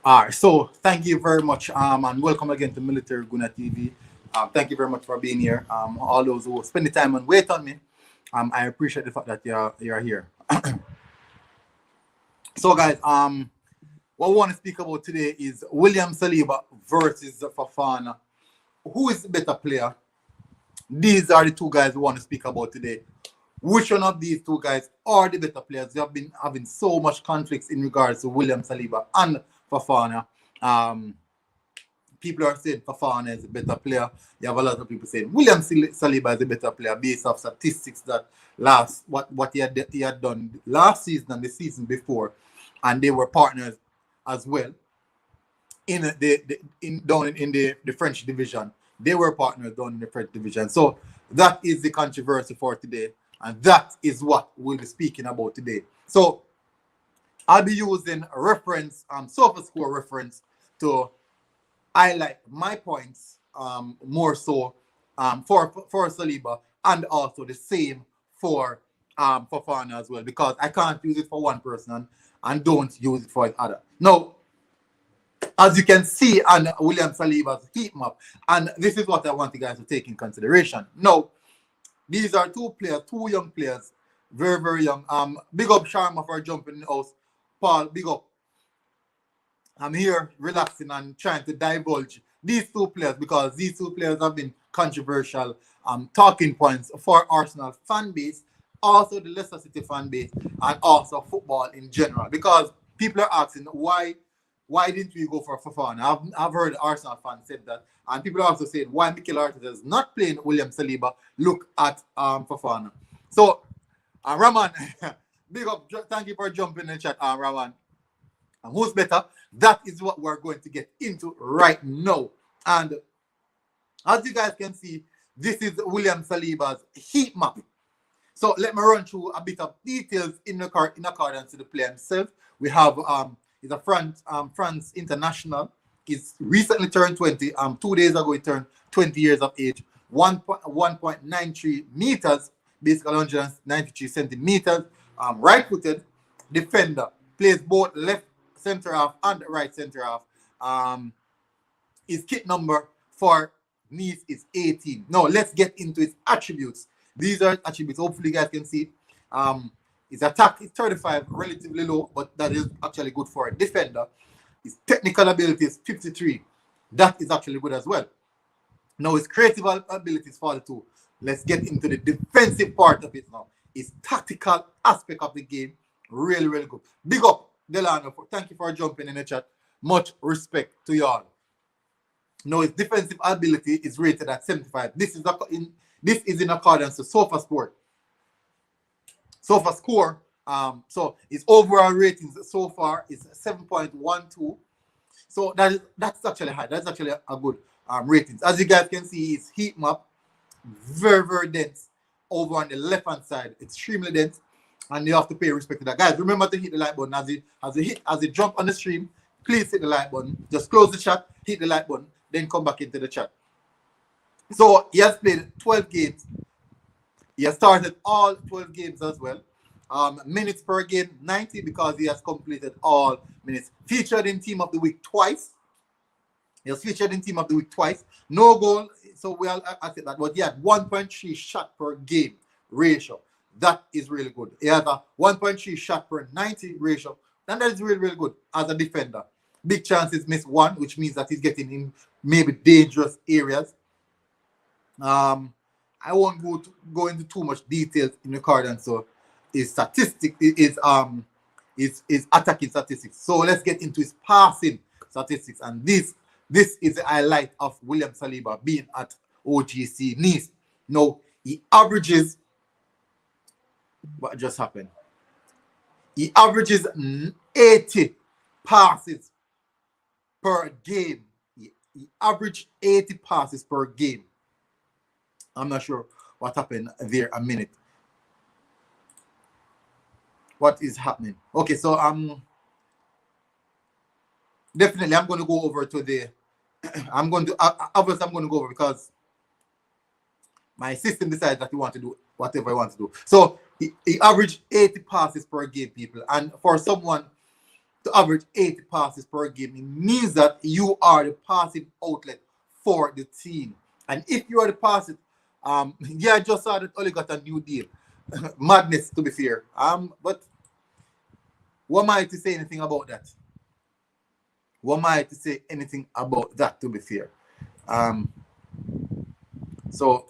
All right, so thank you very much, and welcome again to Military Guna TV. Thank you very much for being here. All those who spend the time and wait on me, I appreciate the fact that you're here. So, guys, what we want to speak about today is William Saliba versus Fofana. Who is the better player? These are the two guys we want to speak about today. Which one of these two guys are the better players? They have been having so much conflicts in regards to William Saliba and Fofana. People are saying Fofana is a better player. You have a lot of people saying William Saliba is a better player based off statistics that what he had done last season and the season before, and they were partners as well in the French division. They were partners down in the French division. So that is the controversy for today, and that is what we'll be speaking about today. So I'll be using a reference, SofaScore reference, to highlight my points more so for Saliba, and also the same for Fofana as well, because I can't use it for one person and don't use it for the other. Now, as you can see on William Saliba's heat map, and this is what I want you guys to take in consideration. Now, these are two young players, very, very young. Big up Sharma for jumping in the house. Paul, big up. I'm here relaxing and trying to divulge these two players, because these two players have been controversial talking points for Arsenal fan base, also the Leicester City fan base, and also football in general. Because people are asking why didn't we go for Fofana? I've heard Arsenal fans said that, and people also said why Mikel Arteta is not playing William Saliba. Look at Fofana. So Raman, big up. Thank you for jumping in the chat, Raman. And who's better? That is what we're going to get into right now. And as you guys can see, this is William Saliba's heat map. So let me run through a bit of details in accordance to the player himself. We have he's a France international. He's recently turned 20. 2 days ago he turned 20 years of age. 1.93 meters, basically 193 centimeters. Right-footed defender. Plays both left center half and right center half. His kit number for Nice is 18. Now let's get into his attributes. These are attributes. Hopefully you guys can see. His attack is 35, relatively low, but that is actually good for a defender. His technical ability is 53. That is actually good as well. Now his creative ability is 42. Let's get into the defensive part of it now. His tactical aspect of the game, really, really good. Big up, Delano. Thank you for jumping in the chat. Much respect to y'all. Now his defensive ability is rated at 75. This is in accordance to SofaScore. SofaScore. So his overall ratings so far is 7.12. So that's actually high. That's actually a good ratings. As you guys can see, his heat map, very, very dense. Over on the left hand side, extremely dense, and you have to pay respect to that. Guys, remember to hit the like button as you jump on the stream. Please hit the like button. Just close the chat, hit the like button, then come back into the chat. So he has played 12 games. He has started all 12 games as well. Minutes per game, 90, because he has completed all minutes. Featured in Team of the Week twice. He was featured in Team of the Week twice. No goal, so we all accept that. But he had 1.3 shot per game ratio. That is really good. He has a 1.3 shot per 90 ratio. And that is really, really good as a defender. Big chances missed one, which means that he's getting in maybe dangerous areas. I won't go into too much details in accordance to his statistics, his attacking statistics. So let's get into his passing statistics. And this is the highlight of William Saliba being at OGC Nice. Now, he averages, what just happened? He averages 80 passes per game. He averaged 80 passes per game. I'm not sure what happened there a minute. What is happening? Okay, so definitely I'm going to go over to the obviously I'm going to go over because my system decides that you want to do whatever I want to do. So he averaged 80 passes per game, people. And for someone to average 80 passes per game. It means that you are the passive outlet for the team. And if you are the passive, I just saw that Oli got a new deal. Madness, to be fair. But what am I to say anything about that? What am I to say anything about that, to be fair? So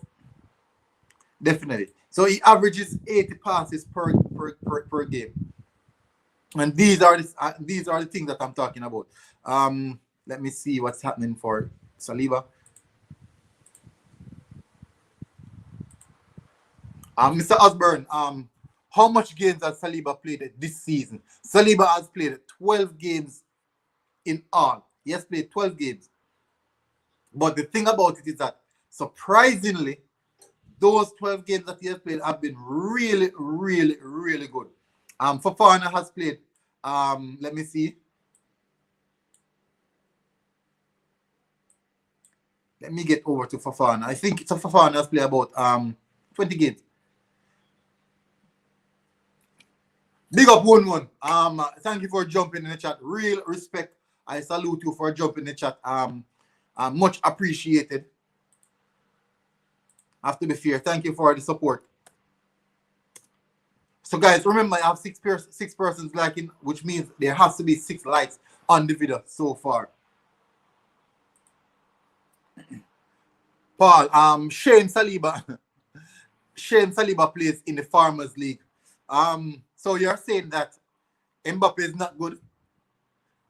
definitely. So he averages 80 passes per game. And these are the things that I'm talking about. Let me see what's happening for Saliba. Mr. Osborne, how much games has Saliba played this season? Saliba has played 12 games in all. He has played 12 games. But the thing about it is that, surprisingly, those 12 games that he has played have been really, really, really good. Fofana has played, let me see. Let me get over to Fofana. I think Fofana has played about 20 games. Big up 1-1. Thank you for jumping in the chat. Real respect. I salute you for jumping in the chat. Much appreciated. Have to be fair. Thank you for the support. So guys, remember I have six persons liking, which means there has to be 6 likes on the video so far. Paul, Shane Saliba plays in the Farmers League. So you're saying that Mbappe is not good?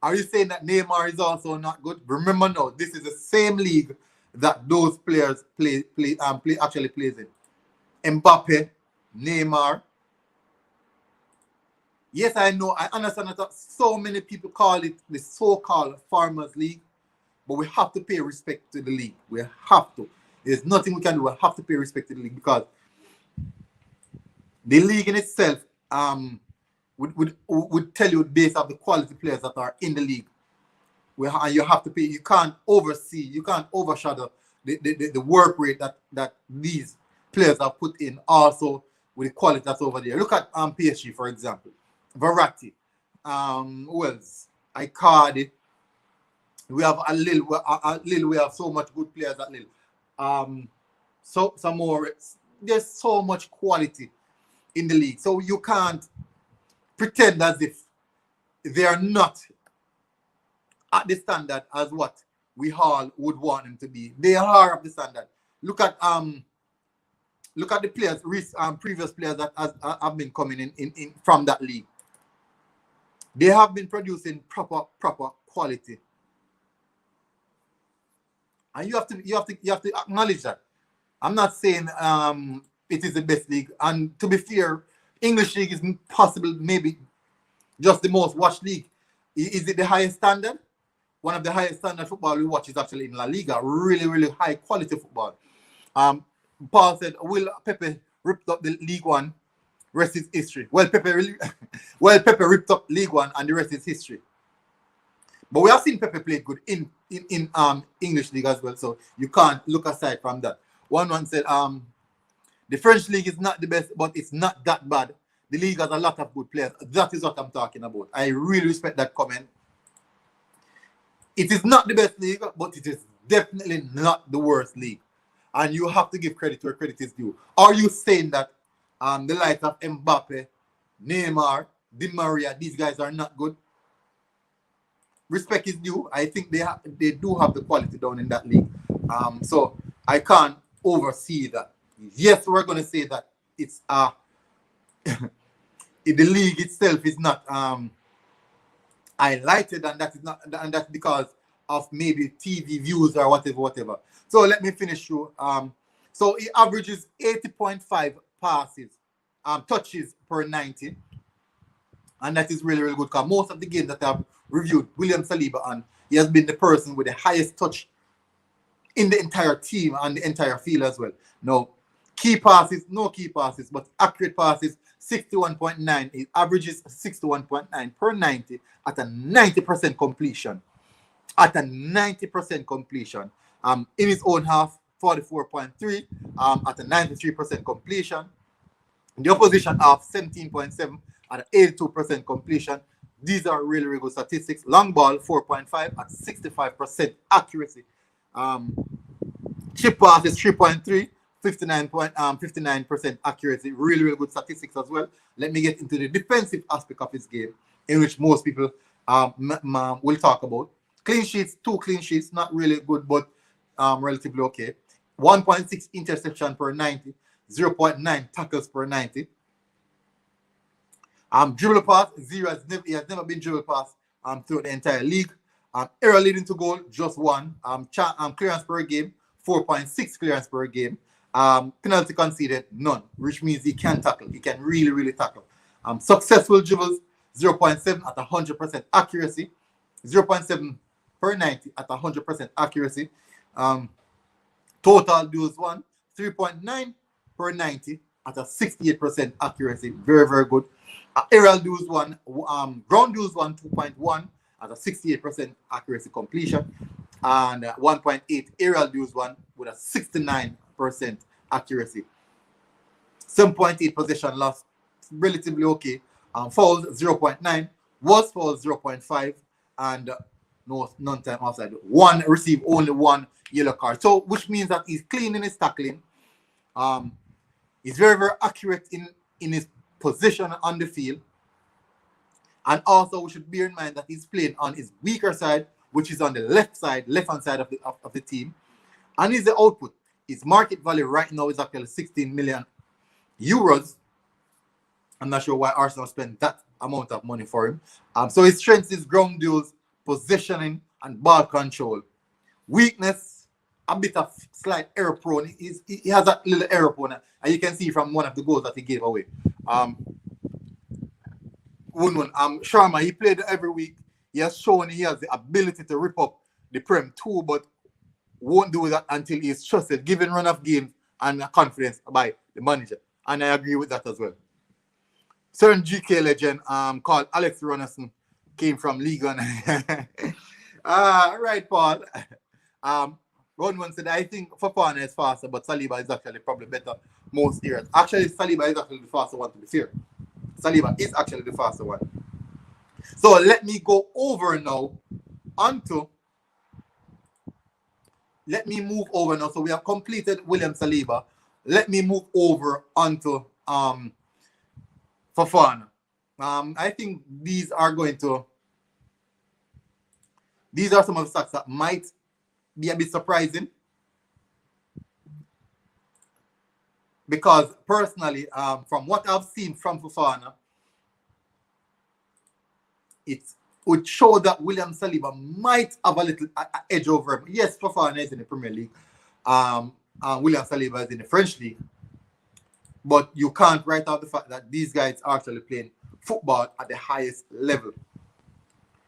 Are you saying that Neymar is also not good? Remember now, this is the same league that those players actually plays in. Mbappe, Neymar. Yes, I know. I understand that so many people call it the so-called Farmers League, but we have to pay respect to the league. We have to. There's nothing we can do. We have to pay respect to the league because the league in itself would tell you based on the quality players that are in the league. And you have to pay. You can't oversee. You can't overshadow the work rate that these players are put in. Also with the quality that's over there. Look at PSG, for example. Verratti, Wells, Icardi. We have a Lille. We have so much good players at Lille. So some more. There's so much quality in the league. So you can't pretend as if they are not at the standard as what we all would want them to be. They are at the standard. Look at the players, previous players that have been coming in from that league. They have been producing proper quality, and you have to acknowledge that. I'm not saying it is the best league, and to be fair, English league is possible maybe just the most watched league. Is it the highest standard? One of the highest standard football we watch is actually in La Liga. Really, really high quality football. Paul said, "Will Pepe ripped up the League One? Rest is history." Well, Pepe ripped up League One, and the rest is history. But we have seen Pepe play good in English league as well, so you can't look aside from that. One said, the French league is not the best, but it's not that bad. The league has a lot of good players. That is what I'm talking about. I really respect that comment. It is not the best league, but it is definitely not the worst league. And you have to give credit where credit is due. Are you saying that the likes of Mbappe, Neymar, Di Maria, these guys are not good? Respect is due. I think they do have the quality down in that league. So I can't oversee that. Yes, we're going to say that it's the league itself is not highlighted, and that's because of maybe TV views or whatever. So let me finish you. So he averages 80.5 passes, touches per 90, and that is really, really good because most of the games that I've reviewed William Saliba on, he has been the person with the highest touch in the entire team and the entire field as well. No key passes, but accurate passes, 61.9. It averages 61.9 per 90 at a 90% completion. At a 90% completion. In his own half, 44.3 at a 93% completion. The opposition half, 17.7 at an 82% completion. These are really, really good statistics. Long ball, 4.5 at 65% accuracy. Chip pass is 3.3, 59% accuracy. Really, really good statistics as well. Let me get into the defensive aspect of his game, in which most people will talk about. Clean sheets, 2 clean sheets, not really good, but relatively okay. 1.6 interception per 90, 0.9 tackles per 90. Dribble pass, 0. He has never been dribble pass throughout the entire league. Error leading to goal, just 1. Clearance per game, 4.6 clearance per game. Penalty conceded, none, which means he can tackle. He can really, really tackle. Successful dribbles, 0.7 at 100% accuracy. 0.7 per 90 at 100% accuracy. Total duels 1, 3.9 per 90 at a 68% accuracy. Very, very good. Aerial duels 1, ground duels 1, 2.1 at a 68% accuracy completion. And 1.8 aerial duels 1 with a 69% accuracy. 7.8 possession loss, relatively okay. Fouls 0.9, was fouls 0.5, and none time offside. 1 received only 1 yellow card. So which means that he's clean in his tackling. He's very, very accurate in his position on the field. And also we should bear in mind that he's playing on his weaker side, which is on the left-hand side of the team. And his output. His market value right now is actually 16 million euros. I'm not sure why Arsenal spent that amount of money for him. So his strengths is ground duels, positioning, and ball control. Weakness, a bit of slight error prone. He has that little error prone, and you can see from one of the goals that he gave away. Sharma, he played every week. He has shown he has the ability to rip up the Prem too, but won't do that until he is trusted, given run of games and confidence by the manager. And I agree with that as well. Certain GK legend called Alex Runnurson came from League One. Right, Paul. One said, I think Fofana is faster, but Saliba is actually probably better most areas. Actually, Saliba is actually the faster one, to be fair. Saliba is actually the faster one. So let me go over now onto... Let me move over now. So we have completed William Saliba. Let me move over onto Fofana. I think these are some of the stats that might be a bit surprising. Because personally, from what I've seen from Fofana, it would show that William Saliba might have a little edge over him. Yes, Fofana is in the Premier League. William Saliba is in the French League. But you can't write out the fact that these guys are actually playing football at the highest level.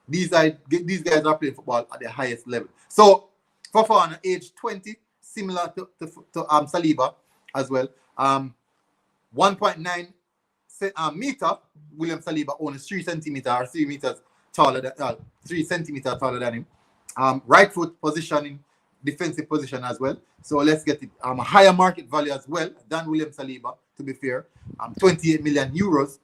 These guys are playing football at the highest level. So, Fofana, age 20, similar to Saliba as well. 1.9 meter. William Saliba only 3 centimeters or 3 meters taller than 3 centimeters taller than him. Right foot positioning, defensive position as well. So let's get it. A higher market value as well than William Saliba, to be fair. 28 million euros.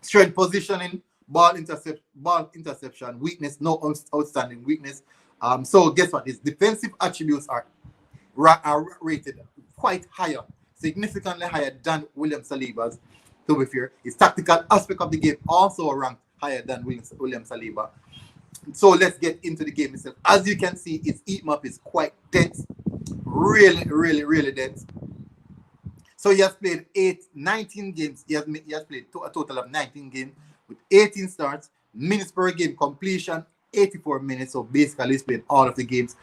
Strength positioning, ball interception, weakness, no outstanding weakness. So guess what? His defensive attributes are rated quite higher, significantly higher than William Saliba's, to be fair. His tactical aspect of the game also ranked higher than William Saliba. So let's get into the game itself. As you can see, his heat map is quite dense. Really, really, really dense. So he has played 19 games. He has played a total of 19 games with 18 starts, minutes per game completion, 84 minutes. So basically, he's played all of the games.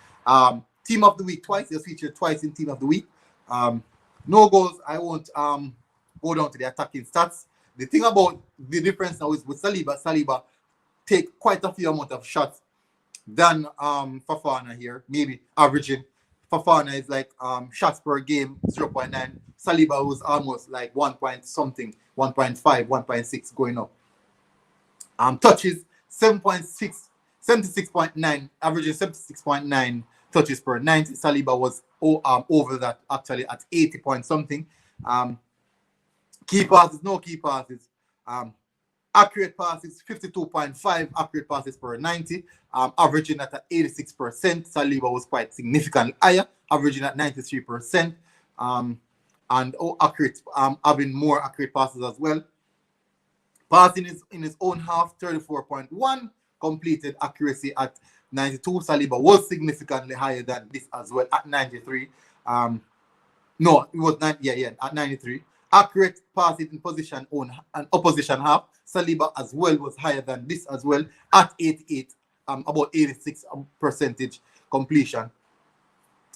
Team of the week twice. He was featured twice in Team of the Week. No goals. I won't go down to the attacking stats. The thing about the difference now is with Saliba take quite a few amount of shots than Fofana here, maybe averaging. Fofana is like shots per game, 0.9. Saliba was almost like 1 point something, 1.5, 1.6 going up. Touches, 76.9, averaging 76.9 touches per 90. Saliba was over that actually at 80 point something. Key passes, no key passes. Accurate passes, 52.5 accurate passes per 90, averaging at 86%. Saliba was quite significantly higher, averaging at 93%. And accurate, having more accurate passes as well. Passing in his own half, 34.1. Completed accuracy at 92. Saliba was significantly higher than this as well at 93. No, it was at 93. Accurate passes in position on an opposition half. Saliba as well was higher than this as well at 88, about 86% completion.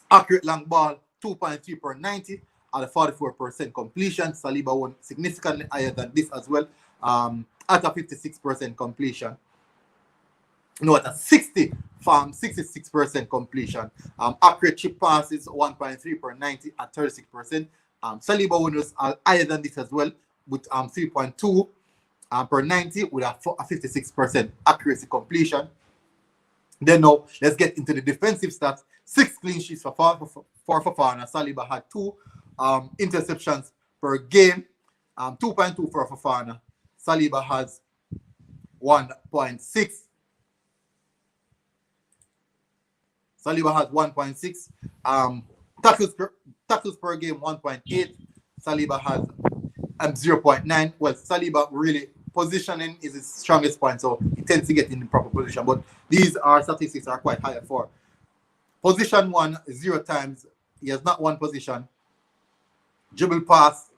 Accurate long ball, 2.3 per 90 at a 44% completion. Saliba won significantly higher than this as well at a 56% completion. No, at a 66% completion. Accurate chip passes, 1.3 per 90 at 36%. Saliba was higher than this as well with 3.2 per 90 with a 56% accuracy completion. Then now, let's get into the defensive stats. 6 clean sheets for Fofana. Saliba had 2 interceptions per game. 2.2 for Fofana. Saliba has 1.6. Saliba has 1.6. Tackles per game, 1.8. Saliba has 0.9. Well, Saliba really positioning is his strongest point, so he tends to get in the proper position. But these statistics are quite higher for position 1, 0 times. He has not one position. Dribble pass,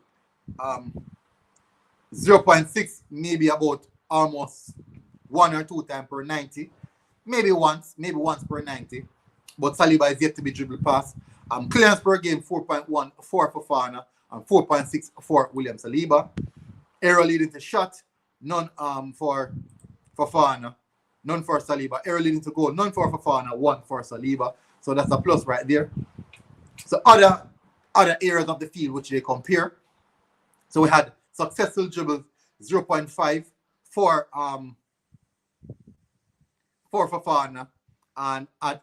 0.6, maybe about almost 1 or 2 times per 90. Maybe once per 90. But Saliba is yet to be dribble pass. Clearance per game, 4.1 for Fofana and 4.6 for William Saliba. Error leading to shot, none for Fofana, none for Saliba. Error leading to goal, none for Fofana, 1 for Saliba. So that's a plus right there. So other areas of the field which they compare. So we had successful dribbles, 0.5 for Fofana and at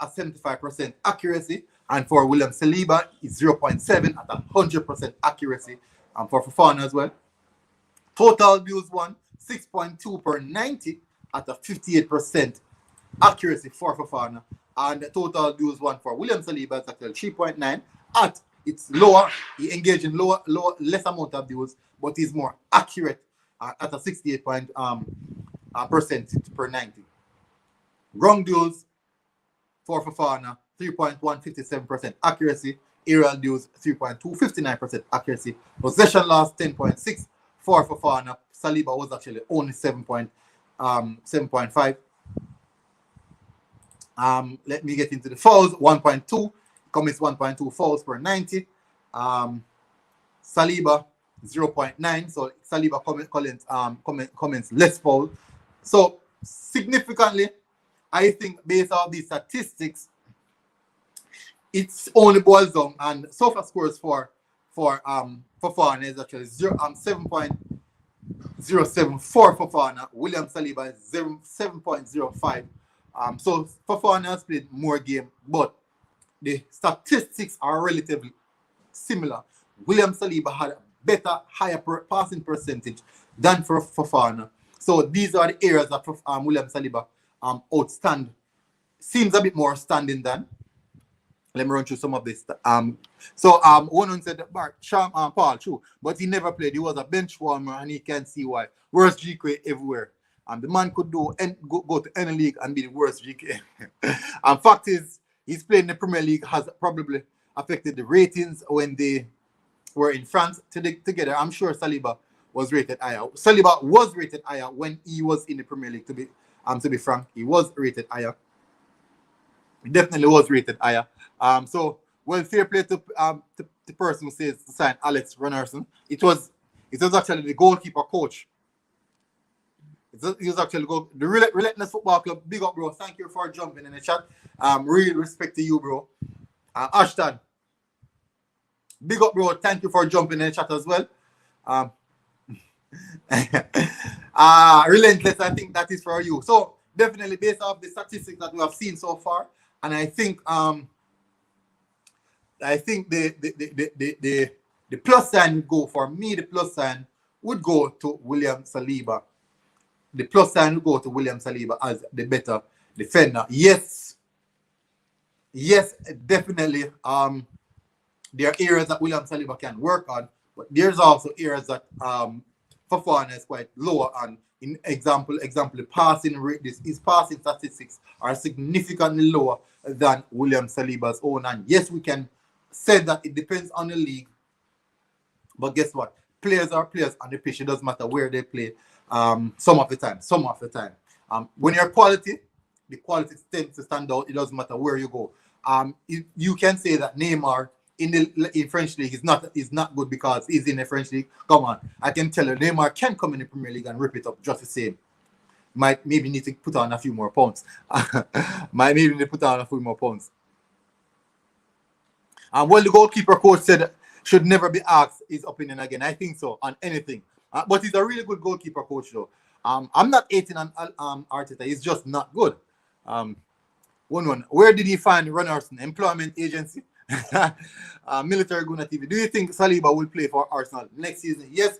a 75% accuracy, and for William Saliba is 0.7 at 100% accuracy, and for Fofana as well. Total duels won, 6.2 per 90 at a 58% accuracy for Fofana, and the total duels won for William Saliba is actually 3.9 at it's lower. He engaged in less amount of duels, but he's more accurate at a 68% per 90. Wrong duels for Fofana, 3.1, 57% accuracy. Aerial duels, 3.2, 59% accuracy. Possession loss, 10.6 for Fofana. Saliba was actually only 7.5. Let me get into the fouls. 1.2, commits 1.2 fouls per 90. Saliba, 0.9. So Saliba comments less foul. So significantly, I think based on these statistics, it's only boils down, and so far scores for Fofana is actually 7.07 for Fofana. William Saliba is 7.05. So Fofana has played more game, but the statistics are relatively similar. William Saliba had a better, higher passing percentage than for Fofana. So these are the areas that William Saliba outstand. Seems a bit more standing than. Let me run through some of this. One said that Paul, true, but he never played. He was a bench warmer, and he can't see why. Worst GK everywhere. The man could go to any league and be the worst GK. Fact is, he's playing in the Premier League has probably affected the ratings when they were in France together. I'm sure Saliba was rated higher. Saliba was rated higher when he was in the Premier League. To be frank, he was rated higher. He definitely was rated higher. So fair play to the person who says to sign Alex Runnurson. It was actually the goalkeeper coach. It was actually the Relentless Football Club. Big up, bro. Thank you for jumping in the chat. Real respect to you, bro. Ashton, big up, bro. Thank you for jumping in the chat as well. Relentless, I think that is for you. So definitely based off the statistics that we have seen so far, and I think the plus sign would go for me. The plus sign would go to William Saliba. The plus sign would go to William Saliba as the better defender. Yes, definitely. There are areas that William Saliba can work on, but there's also areas that Fofana is quite lower on. In example, the passing rate, his passing statistics are significantly lower than William Saliba's own. And yes, we can say that it depends on the league, but guess what? Players are players on the pitch. It doesn't matter where they play. Some of the time. When you're quality, the quality tends to stand out. It doesn't matter where you go. You can say that Neymar in French league is not good because he's in the French league. Come on, I can tell you, Neymar can come in the Premier League and rip it up just the same. Might maybe need to put on a few more pounds. Well, the goalkeeper coach said should never be asked his opinion again. I think so on anything. But he's a really good goalkeeper coach, though. I'm not hating on Arteta. He's just not good. One. Where did he find Runnurson? Employment agency? Military Guna TV. Do you think Saliba will play for Arsenal next season? Yes.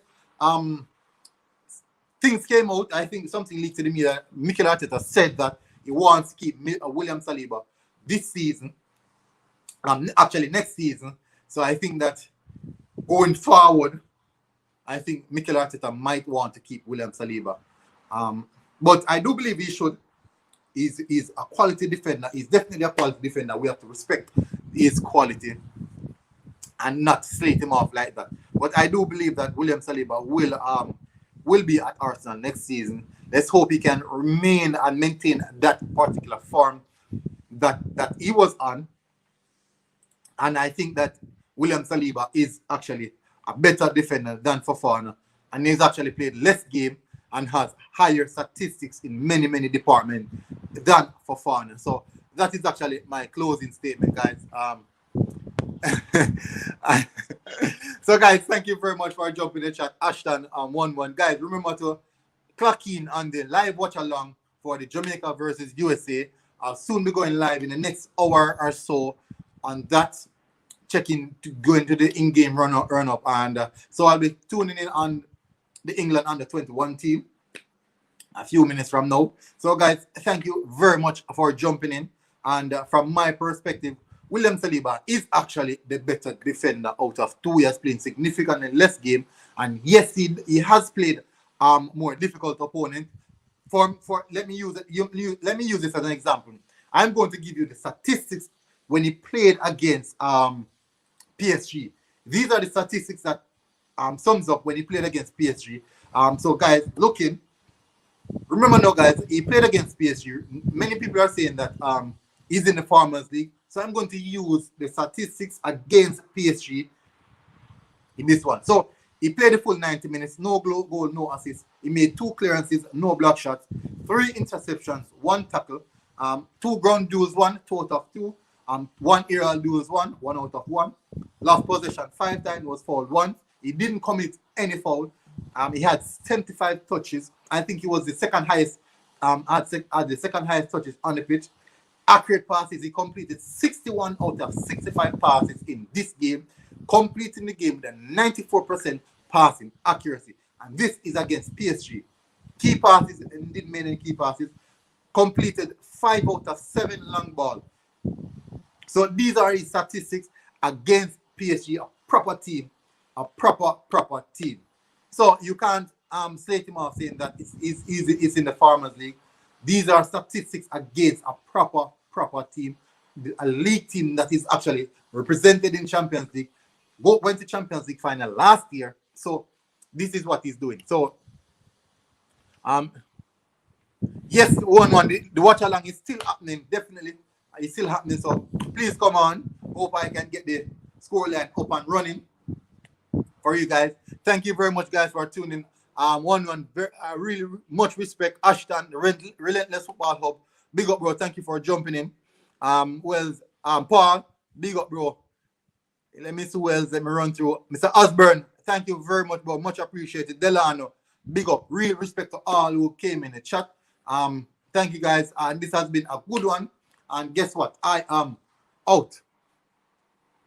Things came out. I think something leaked to the media. Mikel Arteta said that he wants to keep William Saliba this season. Actually, next season. So I think that going forward, I think Mikel Arteta might want to keep William Saliba. But I do believe he should. He's a quality defender. He's definitely a quality defender. We have to respect his quality and not slate him off like that. But I do believe that William Saliba will be at Arsenal next season. Let's hope he can remain and maintain that particular form that he was on. And I think that William Saliba is actually a better defender than Fofana. And he's actually played less game and has higher statistics in many departments than Fofana. So that is actually my closing statement, guys. So guys, thank you very much for jumping in the chat. Ashton 11. Guys, remember to clock in on the live watch along for the Jamaica versus USA. I'll soon be going live in the next hour or so on that. Checking to go into the in-game run up, and so I'll be tuning in on the England under-21 team a few minutes from now. So guys, thank you very much for jumping in. And from my perspective, William Saliba is actually the better defender out of two. He has played significantly less game, and yes, he has played more difficult opponent. Let me use this as an example. I'm going to give you the statistics when he played against PSG. These are the statistics that sums up when he played against PSG. So guys, remember now, guys, he played against PSG. Many people are saying that he's in the Farmers League. So I'm going to use the statistics against PSG in this one. So he played the full 90 minutes, no goal, no assist. He made 2 clearances, no block shots, 3 interceptions, 1 tackle, 2 ground duels, 1 out of 2, 1 aerial duels, 1 out of 1. Lost possession 5 times, was fouled once. He didn't commit any foul. He had 75 touches. I think he was the second highest, the second highest touches on the pitch. Accurate passes, he completed 61 out of 65 passes in this game, completing the game with a 94% passing accuracy. And this is against PSG. Key passes, and didn't make any key passes, completed 5 out of 7 long ball. So these are his statistics against PSG, a proper team, a proper team. So you can't slate him off saying that it's in the Farmers League. These are statistics against a proper team, a league team that is actually represented in Champions League. Went to Champions League final last year. So this is what he's doing. So yes, 1-1. The watch along is still happening. Definitely, it's still happening. So please come on. Hope I can get the scoreline up and running for you guys. Thank you very much, guys, for tuning. 1-1. Really much respect. Ashton, the Relentless Football Hub. Big up, bro. Thank you for jumping in. Paul, big up, bro. Let me see who else. Let me run through. Mr. Osborne, thank you very much, bro. Much appreciated. Delano, big up. Real respect to all who came in the chat. Thank you, guys. And this has been a good one. And guess what? I am out.